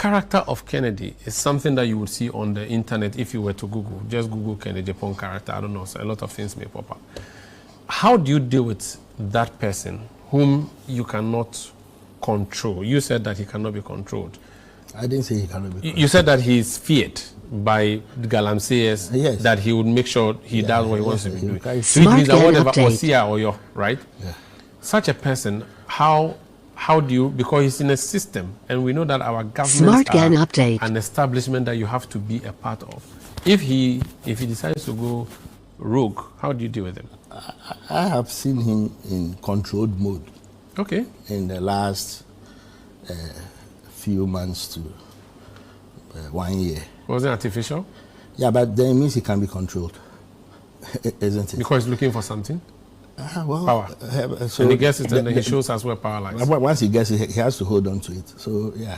character of Kennedy is something that you would see on the internet if you were to Google. Just Google Kennedy Agyapong character. I don't know, so a lot of things may pop up. How do you deal with that person whom you cannot control? You said that he cannot be controlled. I didn't say he cannot be controlled. You said that he is feared by the Galamseyers, yes, that he would make sure he does what he wants to be doing. So it means that whatever Osia or your, right? Yeah. Such a person, how do you, because he's in a system, and we know that our governments are an establishment that you have to be a part of. If he decides to go rogue, how do you deal with him? I have seen him in controlled mode. Okay. In the last few months to 1 year. Was it artificial? Yeah, but then it means he can be controlled, isn't it? Because he's looking for something? Well, power. So and he gets it, and then he shows us where power lies. Once he gets it, he has to hold on to it. So, yeah.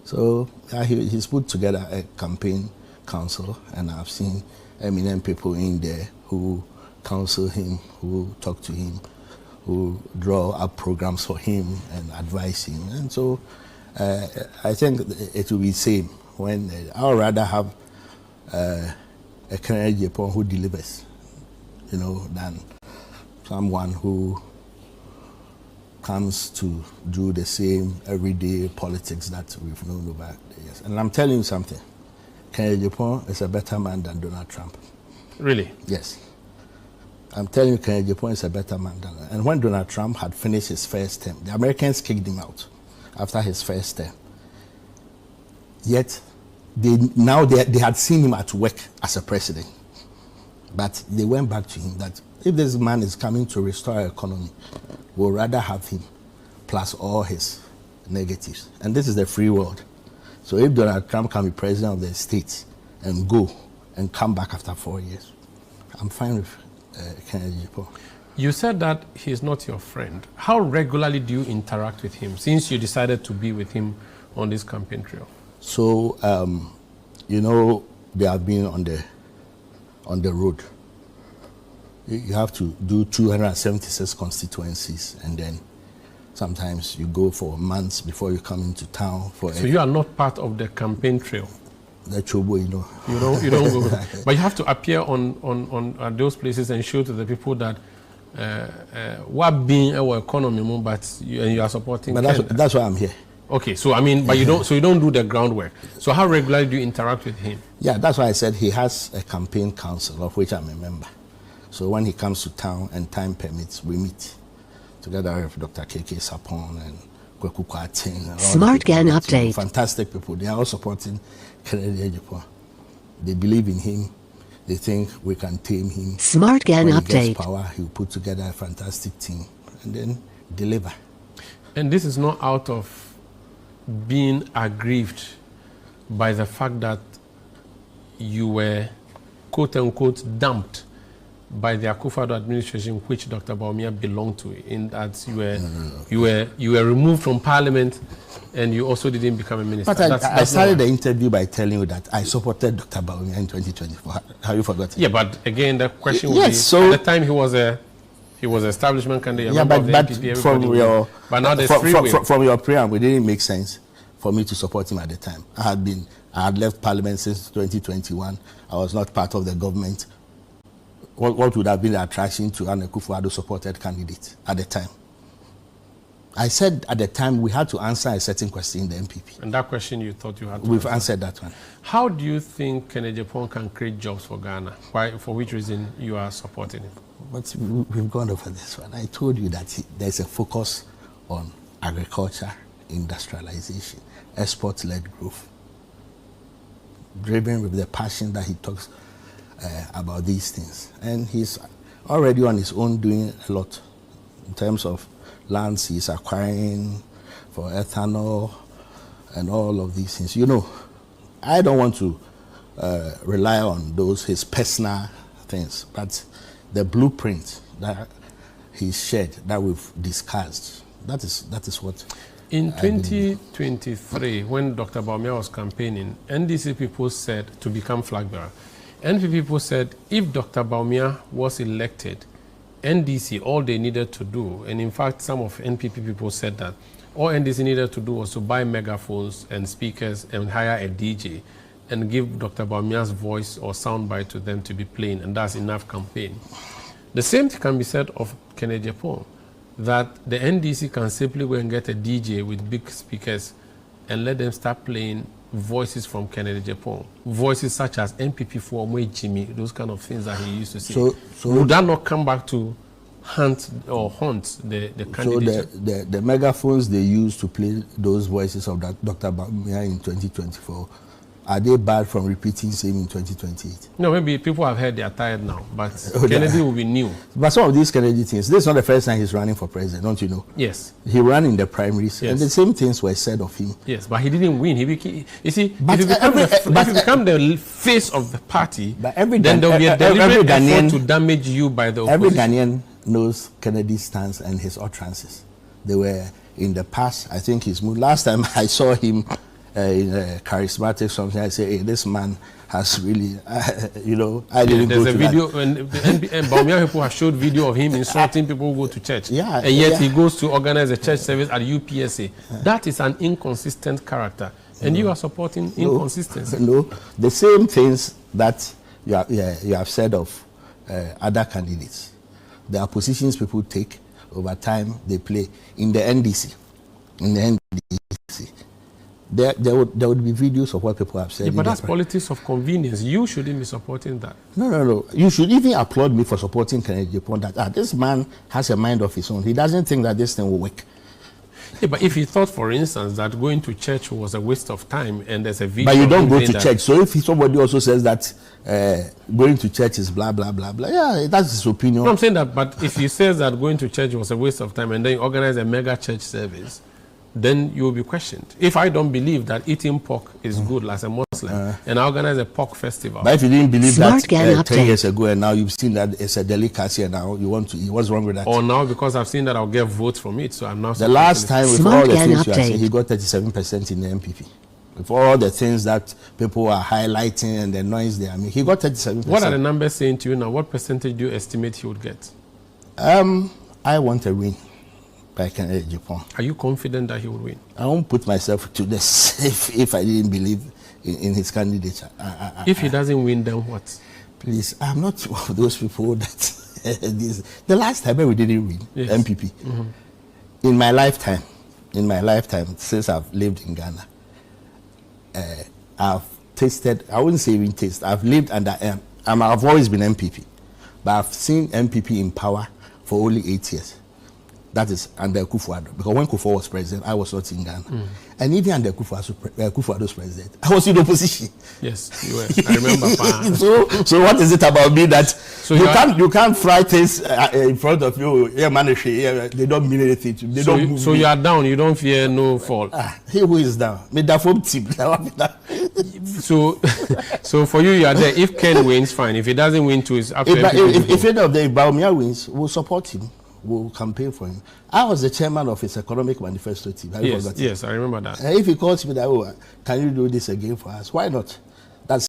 So, he's put together a campaign council, and I've seen eminent people in there who counsel him, who talk to him, who draw up programs for him and advise him. And so, I think it will be the same when I would rather have a Kennedy Agyapong who delivers, than someone who comes to do the same everyday politics that we've known over the years. And I'm telling you something, Kennedy Agyapong is a better man than Donald Trump. Really? Yes. I'm telling you, Kennedy Agyapong is a better man than that. And when Donald Trump had finished his first term, the Americans kicked him out after his first term. Yet, they had seen him at work as a president. But they went back to him that if this man is coming to restore our economy, we'll rather have him plus all his negatives. And this is the free world. So if Donald Trump can be president of the States and go and come back after 4 years, I'm fine with Kennedy Agyapong. You said that he's not your friend. How regularly do you interact with him since you decided to be with him on this campaign trail? So, they have been on the road. You have to do 276 constituencies, and then sometimes you go for months before you come into town. So you are not part of the campaign trail? The Chobo, You don't go. But you have to appear on those places and show to the people that what being our economy, but you are supporting. But that's why I'm here. Okay, so I mean, but you don't do the groundwork. So how regularly do you interact with him? Yeah, that's why I said he has a campaign council of which I'm a member. So when he comes to town and time permits, we meet together with Dr. KK Sapon and Kweku Kwating. Smart Gan Update. Fantastic people. They are all supporting Kennedy Agyapong. They believe in him. They think we can tame him. Smart Gan Update. When he gets power, he'll put together a fantastic team and then deliver. And this is not out of being aggrieved by the fact that you were, quote-unquote, dumped by the Akufo-Addo administration, which Dr. Bawumia belonged to, in that you were removed from parliament and you also didn't become a minister. But I started the interview by telling you that I supported Dr. Bawumia in 2024. Have you forgotten? Yeah, but again, the question would be, so at the time he was an establishment candidate. Yeah, but from your preamble, it didn't make sense for me to support him at the time. I had left parliament since 2021. I was not part of the government. What would have been the attraction to an Akufo-Addo supported candidate at the time? I said at the time we had to answer a certain question in the MPP. And that question you thought you had to We've answered that one. How do you think Kennedy Agyapong can create jobs for Ghana? For which reason you are supporting him? But we've gone over this one. I told you that there's a focus on agriculture, industrialization, export-led growth, driven with the passion that he talks about these things. And he's already on his own doing a lot in terms of lands he's acquiring for ethanol and all of these things. I don't want to rely on his personal things, but the blueprint that he's shared, that we've discussed, that is what. In 2023, when Dr. Bawumia was campaigning, NDC people said to become flag bearer. NPP people said if Dr. Bawumia was elected, NDC, all they needed to do, and in fact some of NPP people said that All NDC needed to do was to buy megaphones and speakers and hire a DJ and give Dr. Bawumia's voice or soundbite to them to be playing, and that's enough campaign. The same thing can be said of Kennedy Agyapong, that the NDC can simply go and get a DJ with big speakers and let them start playing voices from Kennedy Agyapong. Voices such as MPP for Jimmy, those kind of things that he used to say. So would that not come back to haunt the candidate? So the megaphones they use to play those voices of that Dr. Bawumia in 2024, are they bad from repeating same in 2028? No, maybe people have heard they are tired now, but Kennedy will be new. But some of these Kennedy things, this is not the first time he's running for president, don't you know? Yes. He ran in the primaries, and the same things were said of him. Yes, but he didn't win. You see, if you become the face of the party, then there will be a deliberate effort to damage you by the opposition. Every Ghanaian knows Kennedy's stance and his utterances. They were in the past. I think his mood. Last time I saw him in a charismatic something, I say, hey, this man has really, I didn't go to There's a video, and Bawumia people have showed video of him insulting people who go to church. Yeah, and yet he goes to organize a church service at UPSA. That is an inconsistent character. And you are supporting inconsistency. No, the same things that you have said of other candidates. There are positions people take over time, they play in the NDC. In the NDC. There would be videos of what people have said. Yeah, but that's politics of convenience. You shouldn't be supporting that. No. You should even applaud me for supporting Kennedy Agyapong that this man has a mind of his own. He doesn't think that this thing will work. Yeah, but if he thought, for instance, that going to church was a waste of time and there's a video... But you don't go to church. So if somebody also says that going to church is blah, blah, blah, blah, yeah, that's his opinion. No, I'm saying that, but if he says that going to church was a waste of time and then you organize a mega church service, then you will be questioned. If I don't believe that eating pork is good as a Muslim, and I organize a pork festival... But if you didn't believe that 10 years ago and now you've seen that it's a delicacy and now you want to eat, what's wrong with that? Or now because I've seen that I'll get votes from it, so I'm now... The last time with all the things you are saying, he got 37% in the MPP. With all the things that people are highlighting and the noise they are making, he got 37%. What are the numbers saying to you now? What percentage do you estimate he would get? I want a win by Kennedy Agyapong. Are you confident that he will win? I won't put myself to this if I didn't believe in his candidature. If he doesn't win, then what? Please, I'm not one of those people that... the last time we didn't win, MPP, in my lifetime, since I've lived in Ghana, I've tasted, I wouldn't say even taste, I've lived under, I've always been MPP, but I've seen MPP in power for only 8 years. That is under Kufuor, because when Kufuor was president, I was not in Ghana. And even under Kufuor was president, I was in opposition. Yes, you were. I remember. So what is it about me that you can't fry things in front of you? Yeah, man, they don't mean anything to me. So you are down. You don't fear no fall. He who is down. Me that from team. So for you are there. If Ken wins, fine. If he doesn't win, too, it's up to him. If any of the Bawumia wins, we'll support him. Will campaign for him. I was the chairman of his economic manifesto team. Yes, I remember that. If he calls me that, can you do this again for us? Why not? That's